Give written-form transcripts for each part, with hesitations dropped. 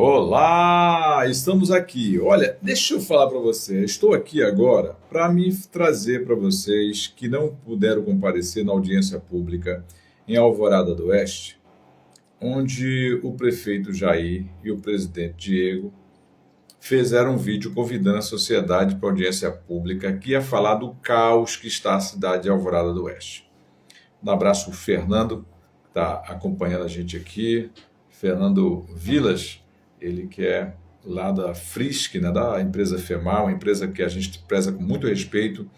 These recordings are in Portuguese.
Olá, estamos aqui. Olha, deixa eu falar para você. Estou aqui agora para me trazer para vocês que não puderam comparecer na audiência pública em Alvorada do Oeste, onde o prefeito Jair e o presidente Diego fizeram um vídeo convidando a sociedade para audiência pública que ia falar do caos que está a cidade de Alvorada do Oeste. Um abraço, Fernando, que está acompanhando a gente aqui. Fernando Vilas, ele que é lá da Frisk, né, da empresa FEMAR, uma empresa que a gente preza com muito respeito,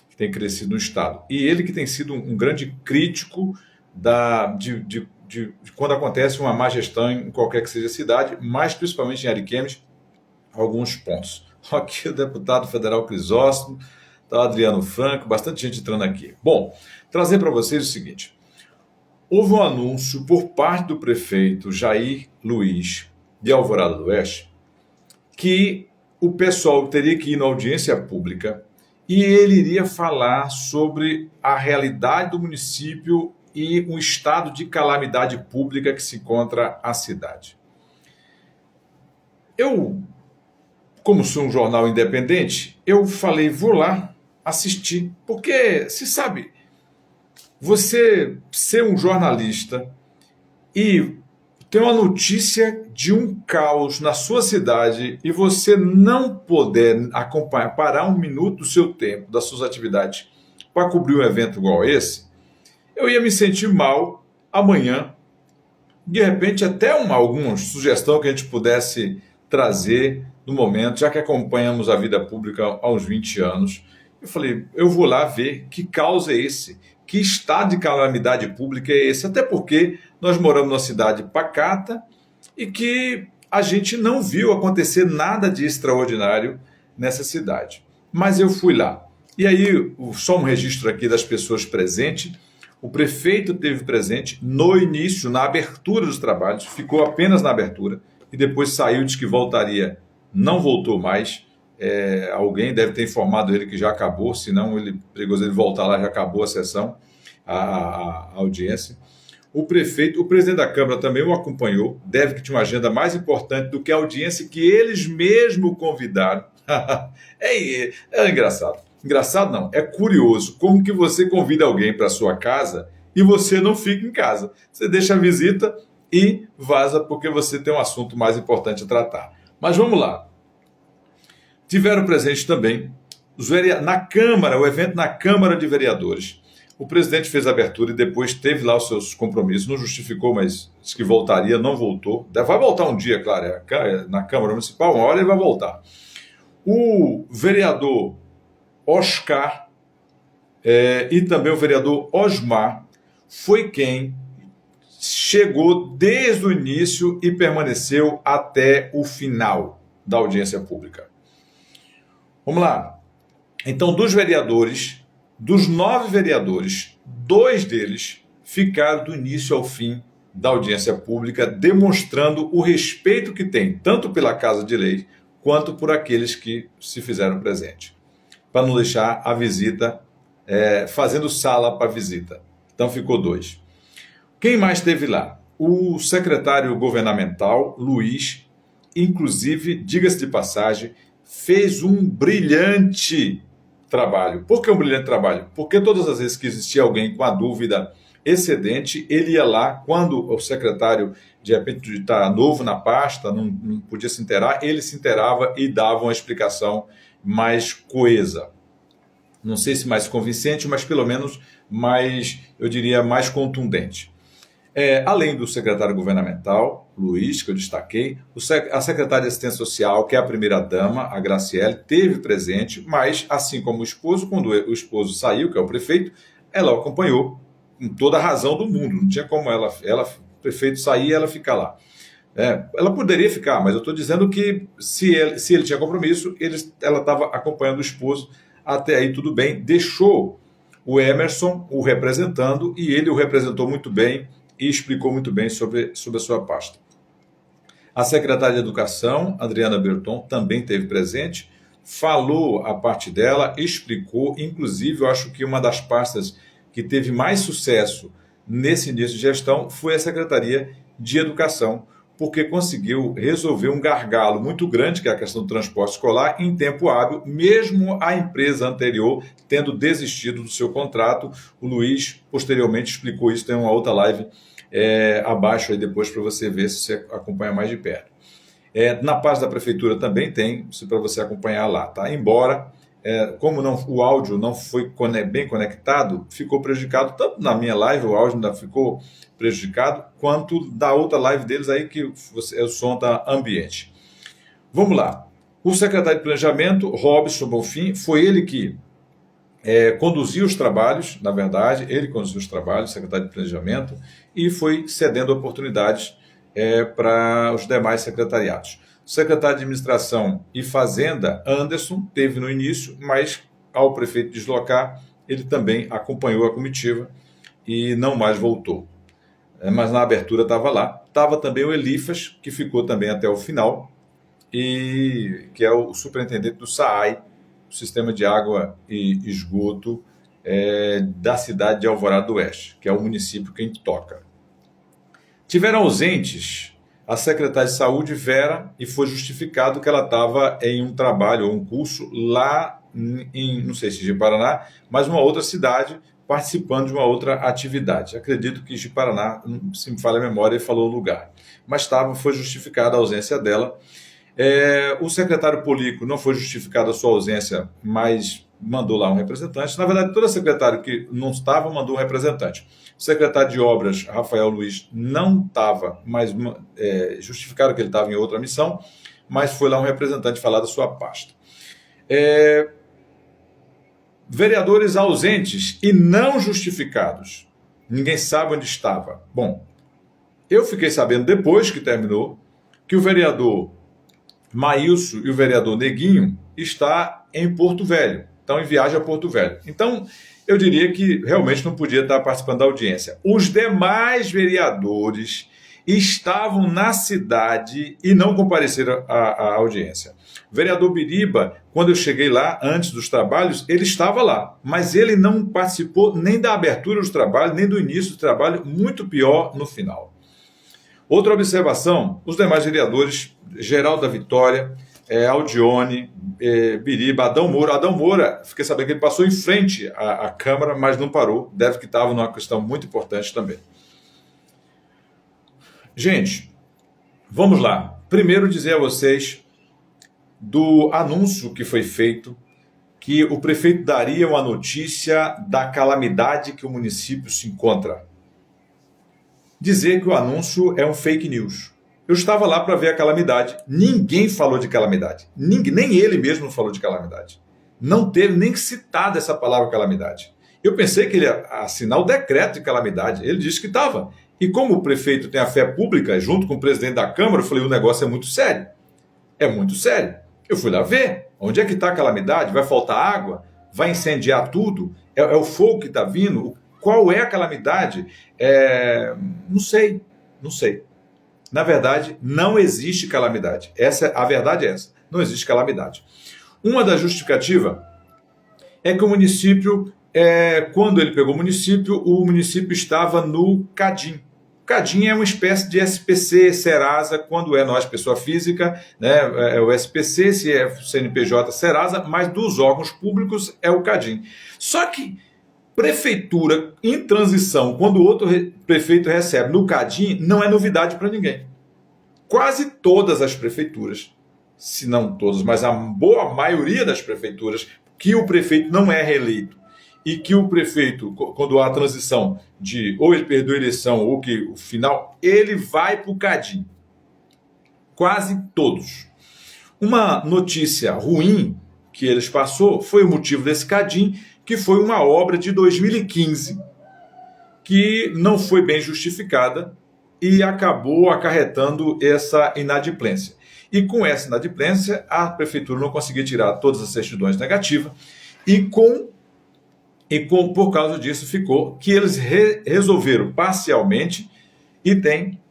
que tem crescido no Estado. E ele que tem sido um grande crítico de quando acontece uma má gestão em qualquer que seja a cidade, mas principalmente em Ariquemes, alguns pontos. Aqui o deputado federal Crisóstomo, tá o Adriano Franco, bastante gente entrando aqui. Bom, trazer para vocês o seguinte. Houve um anúncio por parte do prefeito Jair Luiz de Alvorada do Oeste que o pessoal teria que ir na audiência pública e ele iria falar sobre a realidade do município e um estado de calamidade pública que se encontra a cidade. Eu, como sou um jornal independente, eu falei, vou lá assistir, porque, se sabe, você ser um jornalista e ter uma notícia de um caos na sua cidade e você não poder acompanhar, parar um minuto do seu tempo, das suas atividades, para cobrir um evento igual esse, eu ia me sentir mal amanhã. De repente, até alguma sugestão que a gente pudesse trazer no momento, já que acompanhamos a vida pública há uns 20 anos. Eu falei, eu vou lá ver que caos é esse, que estado de calamidade pública é esse, até porque nós moramos numa cidade pacata e que a gente não viu acontecer nada de extraordinário nessa cidade. Mas eu fui lá. E aí, só um registro aqui das pessoas presentes. O prefeito esteve presente no início, na abertura dos trabalhos, ficou apenas na abertura e depois saiu, disse que voltaria, não voltou mais. Alguém deve ter informado ele que já acabou, senão perigoso ele voltar lá, já acabou a sessão, a audiência. O presidente da Câmara também o acompanhou, deve que tinha uma agenda mais importante do que a audiência que eles mesmos convidaram. É engraçado. Engraçado não, é curioso como que você convida alguém para sua casa e você não fica em casa. Você deixa a visita e vaza porque você tem um assunto mais importante a tratar. Mas vamos lá. Tiveram presentes também na Câmara, o evento na Câmara de Vereadores. O presidente fez a abertura e depois teve lá os seus compromissos, não justificou, mas disse que voltaria, não voltou. Vai voltar um dia, claro, na Câmara Municipal, uma hora ele vai voltar. O vereador Oscar e também o vereador Osmar foi quem chegou desde o início e permaneceu até o final da audiência pública. Vamos lá. Então, dos 9 vereadores, 2 deles ficaram do início ao fim da audiência pública, demonstrando o respeito que tem, tanto pela Casa de Lei, quanto por aqueles que se fizeram presente, para não deixar a visita, fazendo sala para a visita. Então, ficou 2. Quem mais esteve lá? O secretário governamental, Luiz, inclusive, diga-se de passagem, fez um brilhante trabalho. Por que um brilhante trabalho? Porque todas as vezes que existia alguém com a dúvida excedente, ele ia lá, quando o secretário, de repente, está novo na pasta, não podia se inteirar, ele se inteirava e dava uma explicação mais coesa. Não sei se mais convincente, mas pelo menos mais, eu diria, mais contundente. Além do secretário governamental, Luiz, que eu destaquei, a secretária de Assistência Social, que é a primeira-dama, a Graciele, teve presente, mas, assim como o esposo, quando o esposo saiu, que é o prefeito, ela o acompanhou com toda a razão do mundo. Não tinha como o prefeito sair e ela ficar lá. Ela poderia ficar, mas eu estou dizendo que se ele tinha compromisso, ela estava acompanhando o esposo, até aí tudo bem. Deixou o Emerson o representando e ele o representou muito bem e explicou muito bem sobre a sua pasta. A secretária de Educação, Adriana Berton, também esteve presente, falou a parte dela, explicou, inclusive eu acho que uma das pastas que teve mais sucesso nesse início de gestão foi a Secretaria de Educação, porque conseguiu resolver um gargalo muito grande, que é a questão do transporte escolar, em tempo hábil, mesmo a empresa anterior tendo desistido do seu contrato. O Luiz, posteriormente, explicou isso, tem uma outra live abaixo aí depois para você ver, se você acompanha mais de perto. Na página da prefeitura também tem, para você acompanhar lá, tá? Embora, como o áudio não foi bem conectado, ficou prejudicado, tanto na minha live, o áudio ainda ficou prejudicado, quanto da outra live deles aí, que o som está ambiente. Vamos lá. O secretário de Planejamento, Robson Bonfim, foi ele que conduziu os trabalhos, na verdade, ele conduziu os trabalhos, secretário de Planejamento, e foi cedendo oportunidades para os demais secretariados. O secretário de Administração e Fazenda, Anderson, teve no início, mas ao prefeito deslocar, ele também acompanhou a comitiva e não mais voltou. Mas na abertura estava lá. Estava também o Elifas, que ficou também até o final, e que é o superintendente do SAAI, o Sistema de Água e Esgoto da cidade de Alvorada do Oeste, que é o município que a gente toca. Tiveram ausentes a secretária de Saúde, Vera, e foi justificado que ela estava em um trabalho ou um curso lá em, não sei se Ji-Paraná, mas uma outra cidade, participando de uma outra atividade. Acredito que Ji-Paraná, se me falha a memória, ele falou o lugar. Mas foi justificada a ausência dela. O secretário Polico não foi justificada a sua ausência, mas mandou lá um representante. Na verdade, todo secretário que não estava mandou um representante. O secretário de Obras, Rafael Luiz, não estava, mas justificaram que ele estava em outra missão, mas foi lá um representante falar da sua pasta. Vereadores ausentes e não justificados. Ninguém sabe onde estava. Bom, eu fiquei sabendo depois que terminou que o vereador Maílson e o vereador Neguinho está em Porto Velho, estão em viagem a Porto Velho. Então, eu diria que realmente não podia estar participando da audiência. Os demais vereadores estavam na cidade e não compareceram à audiência. O vereador Biriba, quando eu cheguei lá, antes dos trabalhos, ele estava lá, mas ele não participou nem da abertura dos trabalhos, nem do início do trabalho, muito pior no final. Outra observação, os demais vereadores, Geraldo da Vitória, Aldione, Biriba, Adão Moura, fiquei sabendo que ele passou em frente à Câmara, mas não parou, deve que estava numa questão muito importante também. Gente, vamos lá. Primeiro dizer a vocês do anúncio que foi feito, que o prefeito daria uma notícia da calamidade que o município se encontra. Dizer que o anúncio é um fake news. Eu estava lá para ver a calamidade. Ninguém falou de calamidade. Nem ele mesmo falou de calamidade. Não teve nem citado essa palavra calamidade. Eu pensei que ele ia assinar o decreto de calamidade. Ele disse que estava. E como o prefeito tem a fé pública, junto com o presidente da Câmara, eu falei, o negócio é muito sério. É muito sério. Eu fui lá ver. Onde é que está a calamidade? Vai faltar água? Vai incendiar tudo? É o fogo que está vindo? Qual é a calamidade? Não sei. Na verdade, não existe calamidade. A verdade é essa. Não existe calamidade. Uma das justificativas é que o município, quando ele pegou o município estava no CADIM. O CADIM é uma espécie de SPC, Serasa, quando é nós, pessoa física, né, é o SPC, se é CNPJ, Serasa, mas dos órgãos públicos é o CADIM. Só que prefeitura em transição, quando outro prefeito recebe no CADIM, não é novidade para ninguém. Quase todas as prefeituras, se não todas, mas a boa maioria das prefeituras, que o prefeito não é reeleito e que o prefeito, quando há a transição de ou ele perdeu a eleição ou que o final, ele vai para o CADIM. Quase todos. Uma notícia ruim que eles passou foi o motivo desse CADIM, que foi uma obra de 2015, que não foi bem justificada e acabou acarretando essa inadimplência. E com essa inadimplência, a prefeitura não conseguia tirar todas as certidões negativas e por causa disso ficou que eles resolveram parcialmente e tem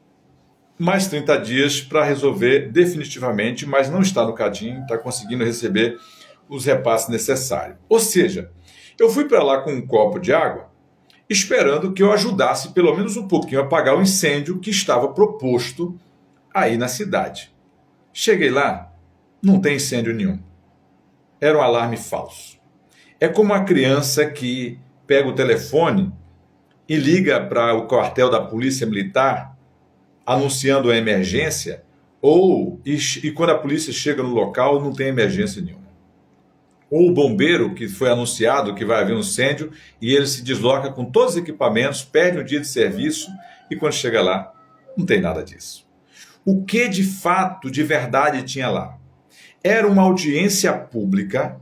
mais 30 dias para resolver definitivamente, mas não está no CADIM, está conseguindo receber os repasses necessários. Ou seja, eu fui para lá com um copo de água, esperando que eu ajudasse pelo menos um pouquinho a apagar o incêndio que estava proposto aí na cidade. Cheguei lá, não tem incêndio nenhum. Era um alarme falso. É como uma criança que pega o telefone e liga para o quartel da Polícia Militar anunciando a emergência, e quando a polícia chega no local não tem emergência nenhuma. Ou o bombeiro que foi anunciado que vai haver um incêndio e ele se desloca com todos os equipamentos, perde um dia de serviço e quando chega lá não tem nada disso. O que de fato, de verdade tinha lá? Era uma audiência pública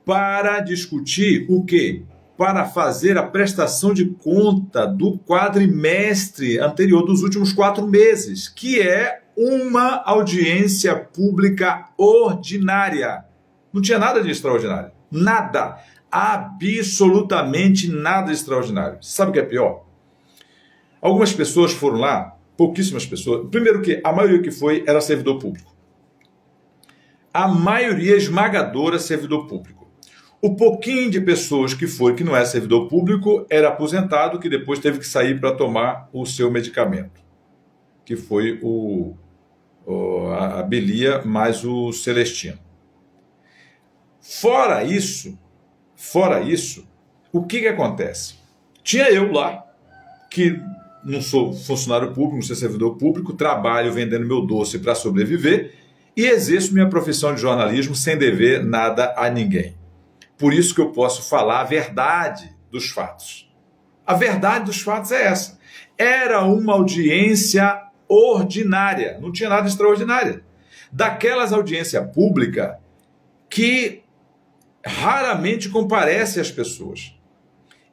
para discutir o quê? Para fazer a prestação de conta do quadrimestre anterior dos últimos 4 meses, que é uma audiência pública ordinária. Não tinha nada de extraordinário. Nada. Absolutamente nada de extraordinário. Sabe o que é pior? Algumas pessoas foram lá, pouquíssimas pessoas. Primeiro que a maioria que foi era servidor público. A maioria esmagadora servidor público. O pouquinho de pessoas que foi, que não é servidor público, era aposentado, que depois teve que sair para tomar o seu medicamento, que foi a Belia mais o Celestino. Fora isso, o que acontece? Tinha eu lá, que não sou funcionário público, não sou servidor público, trabalho vendendo meu doce para sobreviver e exerço minha profissão de jornalismo sem dever nada a ninguém. Por isso que eu posso falar a verdade dos fatos. A verdade dos fatos é essa. Era uma audiência ordinária, não tinha nada extraordinário. Daquelas audiências públicas que raramente comparece às pessoas.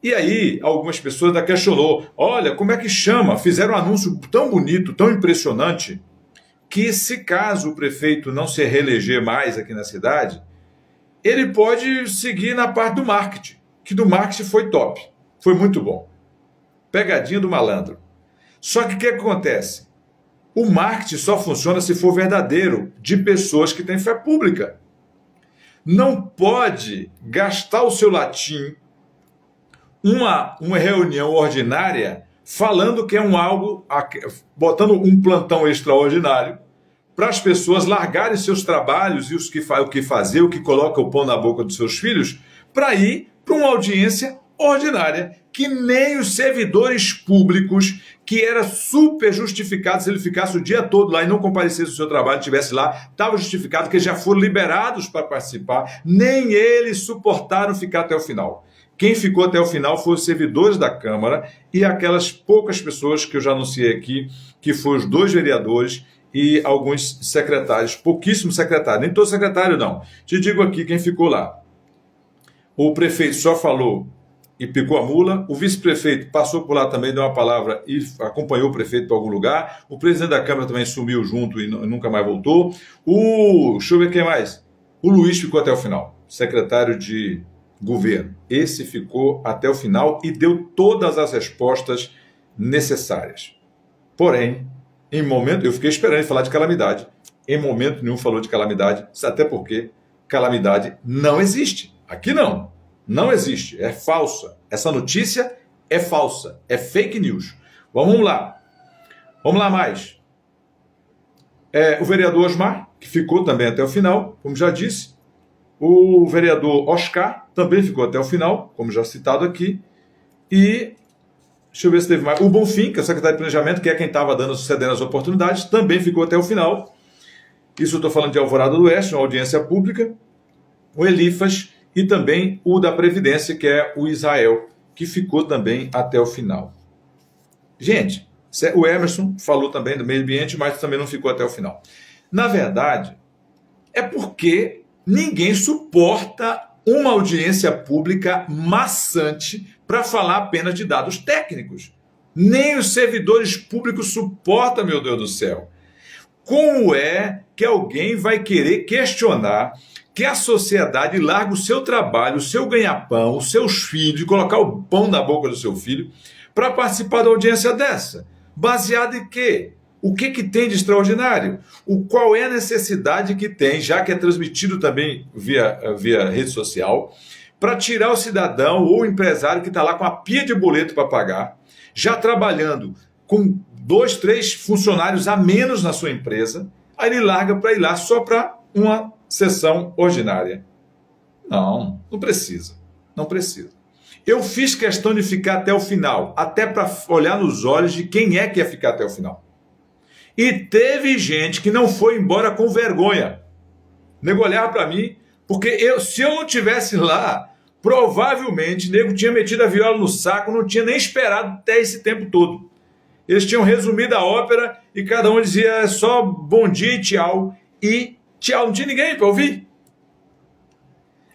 E aí, algumas pessoas ainda questionou, olha, como é que chama? Fizeram um anúncio tão bonito, tão impressionante, que se caso o prefeito não se reeleger mais aqui na cidade, ele pode seguir na parte do marketing, que do marketing foi top, foi muito bom. Pegadinha do malandro. Só que o que acontece? O marketing só funciona se for verdadeiro, de pessoas que têm fé pública. Não pode gastar o seu latim uma reunião ordinária falando que é botando um plantão extraordinário para as pessoas largarem seus trabalhos e o que fazer, o que coloca o pão na boca dos seus filhos, para ir para uma audiência ordinária, que nem os servidores públicos, que era super justificado se ele ficasse o dia todo lá e não comparecesse ao seu trabalho, estivesse lá, estava justificado que eles já foram liberados para participar, nem eles suportaram ficar até o final. Quem ficou até o final foram os servidores da Câmara e aquelas poucas pessoas que eu já anunciei aqui, que foram os 2 vereadores e alguns secretários, pouquíssimos secretários, nem todo secretário não. Te digo aqui quem ficou lá. O prefeito só falou e picou a mula, o vice-prefeito passou por lá também, deu uma palavra e acompanhou o prefeito para algum lugar, o presidente da Câmara também sumiu junto e nunca mais voltou. Deixa eu ver quem mais. O Luiz ficou até o final, secretário de governo. Esse ficou até o final e deu todas as respostas necessárias. Porém, eu fiquei esperando ele falar de calamidade. Em momento nenhum falou de calamidade, até porque calamidade não existe. Aqui não existe, é falsa. Essa notícia é falsa, é fake news. Vamos lá mais. O vereador Osmar, que ficou também até o final, como já disse. O vereador Oscar também ficou até o final, como já citado aqui. E deixa eu ver se teve mais. O Bonfim, que é o secretário de Planejamento, que é quem estava cedendo as oportunidades, também ficou até o final. Isso eu estou falando de Alvorada do Oeste, uma audiência pública. O Elifas e também o da Previdência, que é o Israel, que ficou também até o final. Gente, o Emerson falou também do meio ambiente, mas também não ficou até o final. Na verdade, é porque ninguém suporta uma audiência pública maçante para falar apenas de dados técnicos. Nem os servidores públicos suportam, meu Deus do céu. Como é que alguém vai querer questionar que a sociedade larga o seu trabalho, o seu ganha-pão, os seus filhos, colocar o pão na boca do seu filho, para participar da audiência dessa? Baseado em quê? O que tem de extraordinário? Qual é a necessidade que tem, já que é transmitido também via rede social, para tirar o cidadão ou o empresário que está lá com a pia de boleto para pagar, já trabalhando com 2, 3 funcionários a menos na sua empresa, aí ele larga para ir lá só para uma sessão ordinária. Não, não precisa. Não precisa. Eu fiz questão de ficar até o final, até para olhar nos olhos de quem é que ia ficar até o final. E teve gente que não foi embora com vergonha. Nego olhava para mim, porque se eu não tivesse lá, provavelmente nego tinha metido a viola no saco, não tinha nem esperado até esse tempo todo. Eles tinham resumido a ópera e cada um dizia só bom dia e tchau. E tchau, não tinha ninguém para ouvir.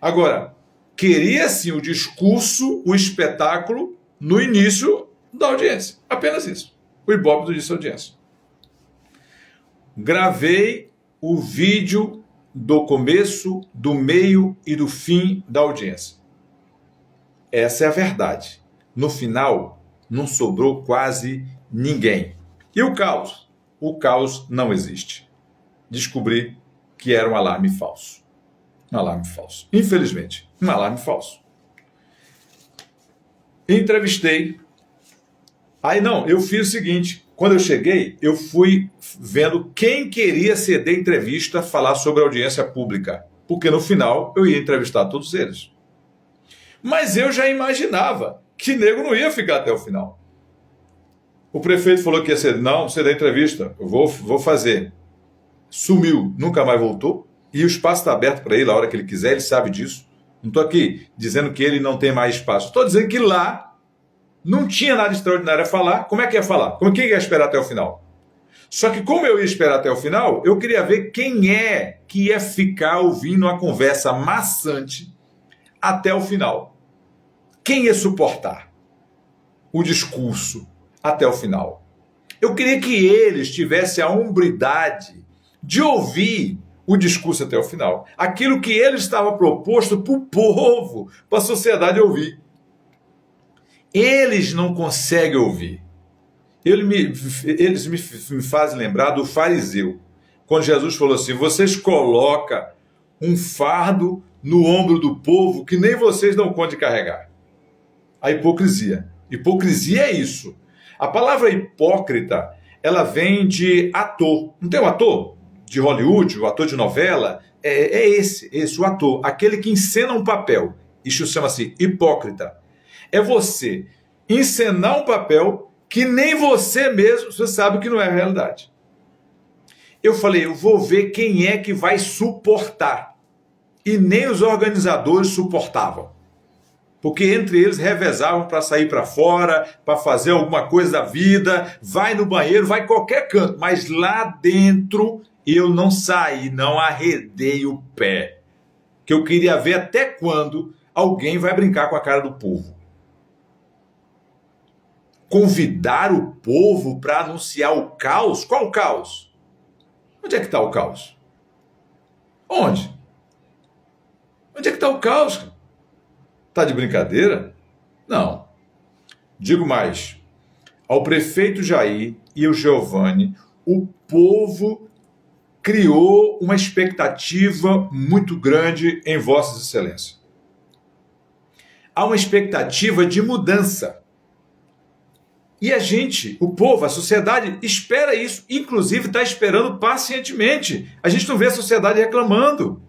Agora, queria sim o discurso, o espetáculo no início da audiência. Apenas isso. O ibope do início da audiência. Gravei o vídeo do começo, do meio e do fim da audiência. Essa é a verdade. No final, não sobrou quase ninguém. E o caos? O caos não existe. Descobri que era um alarme falso. Um alarme falso. Infelizmente, um alarme falso. Entrevistei. Aí não, eu fiz o seguinte. Quando eu cheguei, eu fui vendo quem queria ceder entrevista, falar sobre a audiência pública. Porque no final eu ia entrevistar todos eles. Mas eu já imaginava que nego não ia ficar até o final. O prefeito falou que ia ceder. Não, você dá entrevista, eu vou fazer. Sumiu, nunca mais voltou. E o espaço está aberto para ele a hora que ele quiser, ele sabe disso. Não estou aqui dizendo que ele não tem mais espaço. Estou dizendo que lá não tinha nada extraordinário a falar. Como é que ia falar? Como que ia esperar até o final? Só que como eu ia esperar até o final, eu queria ver quem é que ia ficar ouvindo a conversa maçante até o final. Quem ia suportar o discurso até o final? Eu queria que eles tivessem a hombridade de ouvir o discurso até o final. Aquilo que ele estava proposto para o povo, para a sociedade ouvir. Eles não conseguem ouvir. Eles me fazem lembrar do fariseu. Quando Jesus falou assim, vocês colocam um fardo no ombro do povo que nem vocês dão conta de carregar. A hipocrisia. Hipocrisia é isso. A palavra hipócrita, ela vem de ator. Não tem um ator de Hollywood, o ator de novela? É esse, o ator. Aquele que encena um papel. Isso chama-se hipócrita. É você encenar um papel que nem você mesmo, você sabe que não é a realidade. Eu falei, eu vou ver quem é que vai suportar. E nem os organizadores suportavam. Porque entre eles revezavam para sair para fora, para fazer alguma coisa da vida, vai no banheiro, vai em qualquer canto. Mas lá dentro eu não saí, não arredei o pé. Que eu queria ver até quando alguém vai brincar com a cara do povo. Convidar o povo para anunciar o caos? Qual caos? Onde é que está o caos? Onde? Onde é que está o caos? Está de brincadeira? Não. Digo mais. Ao prefeito Jair e o Geovani, o povo criou uma expectativa muito grande em Vossas Excelências. Há uma expectativa de mudança. E a gente, o povo, a sociedade, espera isso. Inclusive está esperando pacientemente. A gente não vê a sociedade reclamando.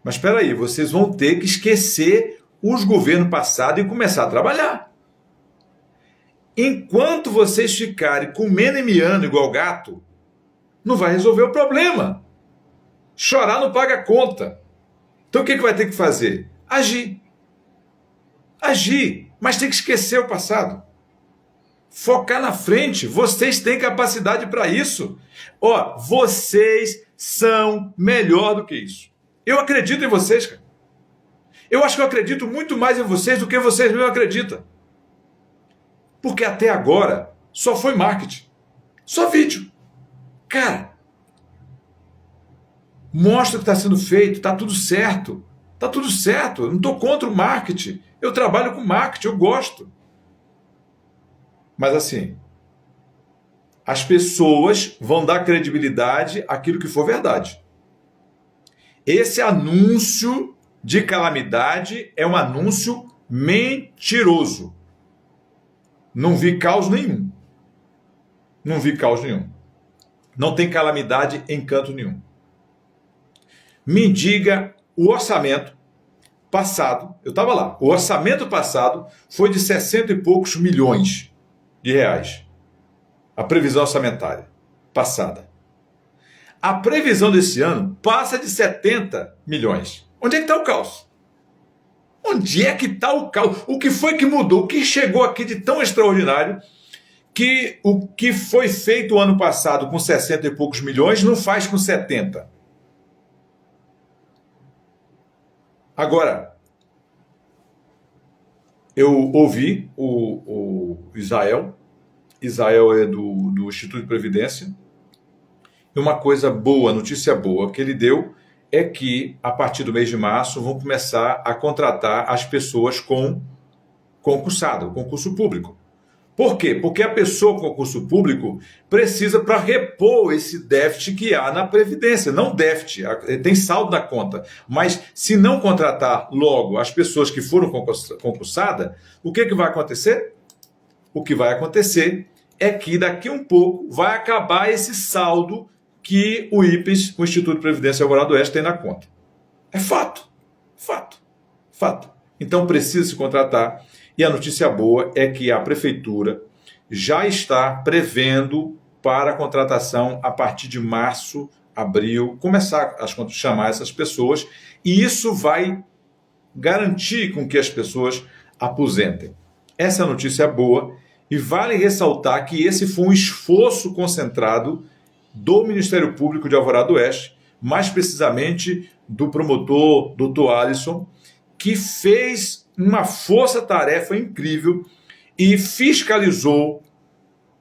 Mas espera aí, vocês vão ter que esquecer os governos passados e começar a trabalhar. Enquanto vocês ficarem comendo e miando igual gato, não vai resolver o problema. Chorar não paga conta. Então o que vai ter que fazer? Agir. Agir, mas tem que esquecer o passado. Focar na frente. Vocês têm capacidade para isso. Ó, vocês são melhor do que isso. Eu acredito em vocês, cara. Eu acho que eu acredito muito mais em vocês do que vocês mesmos acreditam. Porque até agora só foi marketing. Só vídeo. Cara, mostra o que está sendo feito, está tudo certo. Está tudo certo. Eu não estou contra o marketing. Eu trabalho com marketing, eu gosto. Mas assim, as pessoas vão dar credibilidade àquilo que for verdade. Esse anúncio de calamidade é um anúncio mentiroso. Não vi caos nenhum. Não vi caos nenhum. Não tem calamidade em canto nenhum. Me diga o orçamento passado, eu estava lá, o orçamento passado foi de 60 e poucos milhões de reais. A previsão orçamentária passada. A previsão desse ano passa de 70 milhões. Onde é que está o caos? Onde é que está o caos? O que foi que mudou? O que chegou aqui de tão extraordinário que o que foi feito o ano passado com 60 e poucos milhões não faz com 70? Agora, eu ouvi o Israel é do Instituto de Previdência, e uma coisa boa, notícia boa que ele deu é que a partir do mês de março vão começar a contratar as pessoas com concurso público. Por quê? Porque a pessoa com concurso público precisa para repor esse déficit que há na Previdência. Não déficit, tem saldo na conta. Mas se não contratar logo as pessoas que foram concursadas, o que vai acontecer? O que vai acontecer é que daqui um pouco vai acabar esse saldo que o IPES, o Instituto de Previdência Alvorada do Oeste, tem na conta. É fato. Então precisa se contratar. E a notícia boa é que a Prefeitura já está prevendo para a contratação a partir de março, abril, começar a chamar essas pessoas, e isso vai garantir com que as pessoas aposentem. Essa é a notícia boa, e vale ressaltar que esse foi um esforço concentrado do Ministério Público de Alvorada do Oeste, mais precisamente do promotor Dr. Alisson, que fez uma força-tarefa incrível e fiscalizou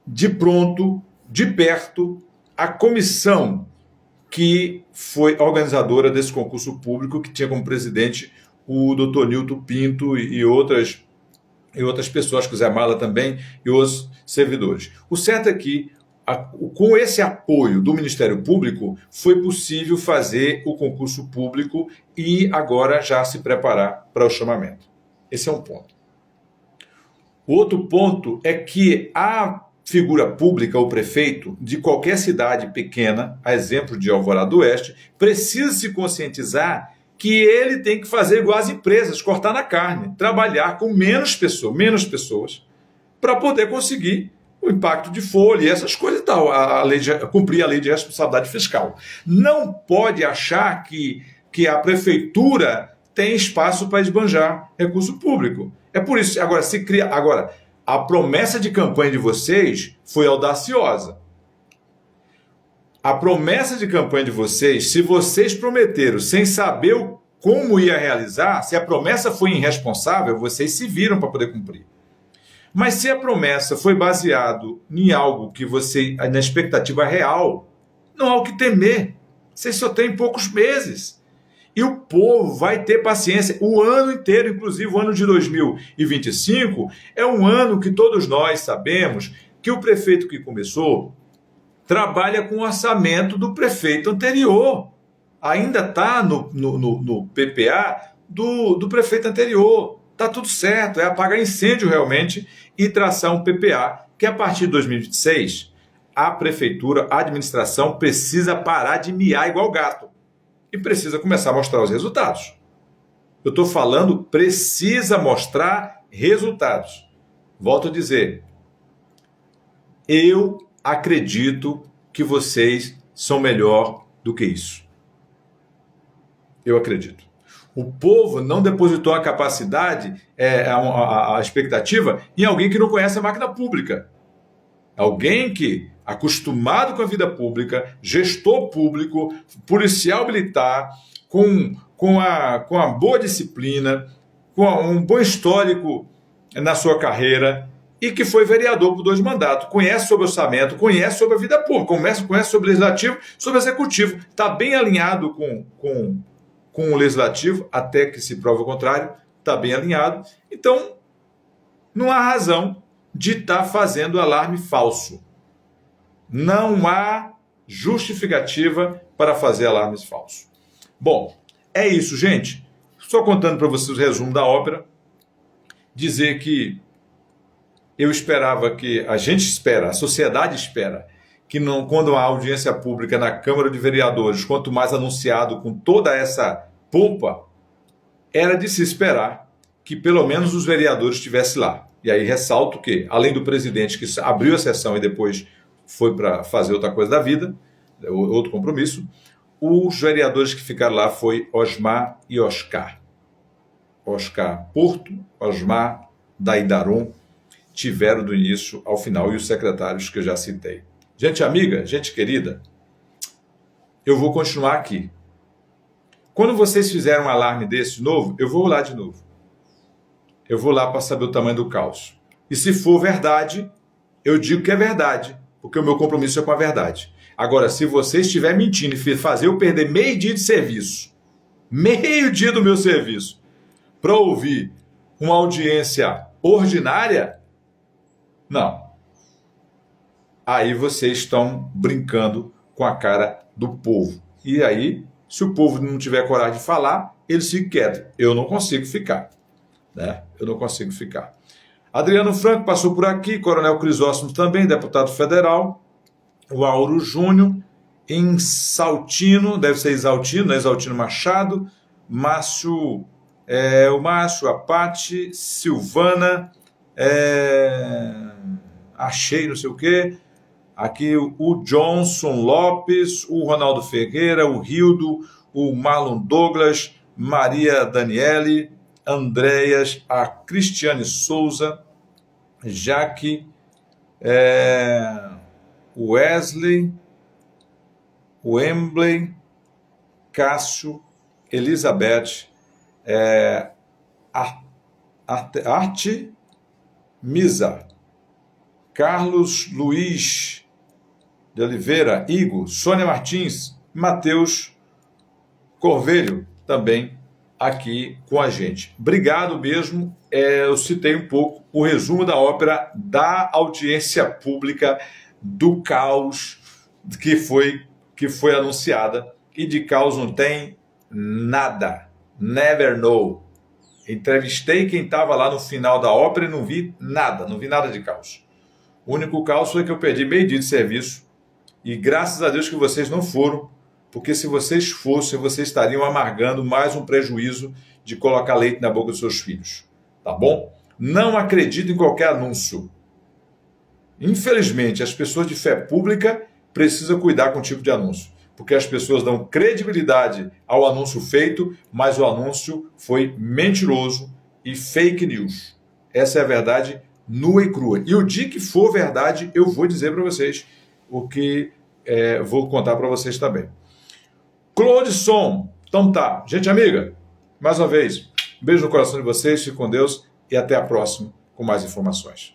de pronto, de perto, a comissão que foi organizadora desse concurso público, que tinha como presidente o Dr. Nilton Pinto e outras pessoas, que o Zé Mala também, e os servidores. O certo é que, com esse apoio do Ministério Público, foi possível fazer o concurso público e agora já se preparar para o chamamento. Esse é um ponto. O outro ponto é que a figura pública, o prefeito de qualquer cidade pequena, a exemplo de Alvorada do Oeste, precisa se conscientizar que ele tem que fazer igual às empresas, cortar na carne, trabalhar com menos pessoas, para poder conseguir o impacto de folha e essas coisas e tal, cumprir a lei de responsabilidade fiscal. Não pode achar que a prefeitura tem espaço para esbanjar recurso público. É por isso, agora, a promessa de campanha de vocês foi audaciosa. A promessa de campanha de vocês, se vocês prometeram sem saber como ia realizar, se a promessa foi irresponsável, vocês se viram para poder cumprir. Mas se a promessa foi baseada em algo que na expectativa real, não há o que temer. Vocês só têm poucos meses. E o povo vai ter paciência o ano inteiro, inclusive o ano de 2025, é um ano que todos nós sabemos que o prefeito que começou trabalha com o orçamento do prefeito anterior. Ainda está no PPA do prefeito anterior. Está tudo certo, é apagar incêndio realmente e traçar um PPA, que a partir de 2026, a prefeitura, a administração precisa parar de miar igual gato. E precisa começar a mostrar os resultados. Eu estou falando, precisa mostrar resultados. Volto a dizer, eu acredito que vocês são melhor do que isso. Eu acredito. O povo não depositou a capacidade, a expectativa em alguém que não conhece a máquina pública. Alguém que, acostumado com a vida pública, gestor público, policial militar, com a boa disciplina, com um bom histórico na sua carreira e que foi vereador por 2 mandatos, conhece sobre orçamento, conhece sobre a vida pública, conhece sobre o legislativo, sobre o executivo, está bem alinhado com o legislativo, até que se prove o contrário, está bem alinhado. Então, não há razão de estar fazendo alarme falso. Não há justificativa para fazer alarmes falsos. Bom, é isso, gente. Só contando para vocês o resumo da ópera, dizer que Eu esperava que, a gente espera, a sociedade espera, que não, quando há audiência pública na Câmara de Vereadores, quanto mais anunciado com toda essa pompa, era de se esperar que pelo menos os vereadores estivessem lá. E aí ressalto que, além do presidente que abriu a sessão e depois foi para fazer outra coisa da vida, outro compromisso, os vereadores que ficaram lá foi Osmar e Oscar. Oscar Porto, Osmar Daidaron, tiveram do início ao final, e os secretários que eu já citei. Gente amiga, gente querida, eu vou continuar aqui. Quando vocês fizerem um alarme desse novo, eu vou lá de novo. Eu vou lá para saber o tamanho do caos. E se for verdade, eu digo que é verdade, porque o meu compromisso é com a verdade. Agora, se você estiver mentindo e fazer eu perder meio dia de serviço, meio dia do meu serviço, para ouvir uma audiência ordinária, não. Aí vocês estão brincando com a cara do povo. E aí, se o povo não tiver coragem de falar, eles ficam quietos. Eu não consigo ficar. Né? Eu não consigo ficar. Adriano Franco passou por aqui, Coronel Crisóstomo também, deputado federal, o Auro Júnior, em Saltino, deve ser Exaltino, né? Exaltino Machado, Márcio, o Márcio, a Pati, Silvana, achei não sei o quê, aqui o Johnson Lopes, o Ronaldo Ferreira, o Rildo, o Marlon Douglas, Maria Daniele, Andréas, a Cristiane Souza, Jaque, Wesley, Wembley, Cássio, Elizabeth, Arte, Misa, Carlos Luiz de Oliveira, Igor, Sônia Martins, Matheus Corvelho, também aqui com a gente. Obrigado mesmo. Eu citei um pouco o resumo da ópera da audiência pública do caos que foi anunciada, e de caos não tem nada. Never know. Entrevistei quem estava lá no final da ópera e não vi nada de caos. O único caos foi que eu perdi meio dia de serviço, e graças a Deus que vocês não foram, porque se vocês fossem, vocês estariam amargando mais um prejuízo de colocar leite na boca dos seus filhos. Tá bom? Não acredito em qualquer anúncio. Infelizmente, as pessoas de fé pública precisam cuidar com o tipo de anúncio, porque as pessoas dão credibilidade ao anúncio feito, mas o anúncio foi mentiroso e fake news. Essa é a verdade nua e crua. E o dia que for verdade, eu vou dizer para vocês o que vou contar para vocês também. Clodson, então tá. Gente amiga, mais uma vez, beijo no coração de vocês, fique com Deus e até a próxima com mais informações.